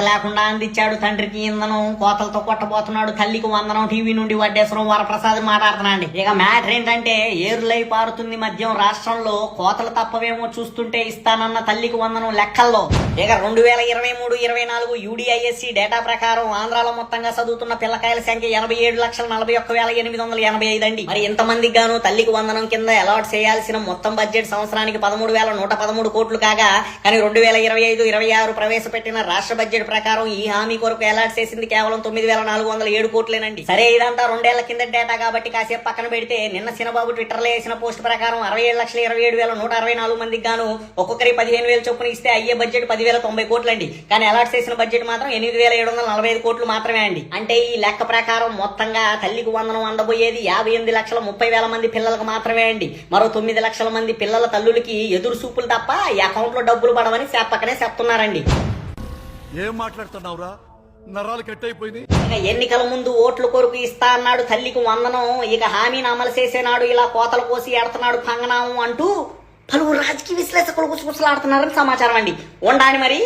లేకుండా అందించాడు తండ్రికి ఇంధనం, కోతలతో కొట్టబోతున్నాడు, తల్లికి వందనం, టీవీ నుండి వడ్డేశ్వరం వరప్రసాద్ మాట్లాడుతున్నాండి. ఇక మ్యాటర్ ఏంటంటే ఏరులై పారుతుంది మద్యం రాష్ట్రంలో, కోతలు తప్పవేమో చూస్తుంటే ఇస్తానన్న తల్లికి వందనం లెక్కల్లో. ఇక 2023-24 UDISC డేటా ప్రకారం ఆంధ్రాలో మొత్తంగా చదువుతున్న పిల్లకాయల సంఖ్య 87,41,885 అండి. మరి ఇంతమందికి గాను తల్లికి వందనం కింద అలాట్ చేయాల్సిన మొత్తం బడ్జెట్ సంవత్సరానికి 13,113 కోట్లు కాగా, కానీ 2025-26 ప్రవేశపెట్టిన రాష్ట్ర బడ్జెట్ ప్రకారం ఈ హామీ కొరకు అలాట్ చేసింది కేవలం 9,407 కోట్లేనండి. సరే, ఇదంతా 2 ఏళ్ల కింద డేటా కాబట్టి కాసేపు పక్కన పెడితే, నిన్న చిన్నబాబు ట్విట్టర్ లో వేసిన పోస్ట్ ప్రకారం 67,27,164 మందికి గాను ఒక్కొక్కరి 15,000 చొప్పున ఇస్తే అయ్యే బడ్జెట్ 10,090 కోట్లండి. కానీ అలాట్ చేసిన బడ్జెట్ మాత్రం 8,745 కోట్లు మాత్రమే అండి. అంటే ఈ లెక్క ప్రకారం మొత్తంగా తల్లికి వందనం అందబోయేది 58,30,000 మంది పిల్లలకు మాత్రమే అండి. మరో 9 లక్షల మంది పిల్లల తల్లులకి ఎదురు చూపులు తప్ప ఈ అకౌంట్ లో డబ్బులు పడవని పక్కనే చెప్తున్నారండి. ఏం మాట్లాడుతున్నావురా, నరాలు కట్ అయిపోయింది. ఇక ఎన్నికల ముందు ఓట్ల కొరకు ఇస్తా అన్నాడు తల్లికి వందనం, ఇక హామీని అమలు చేసేనాడు ఇలా కోతలు కోసి ఎడుతున్నాడు పంగనాము అంటూ పలువురు రాజకీయ విశ్లేషకులు గుసగుసలాడుతున్నారని సమాచారం అండి. ఉండాలి మరి.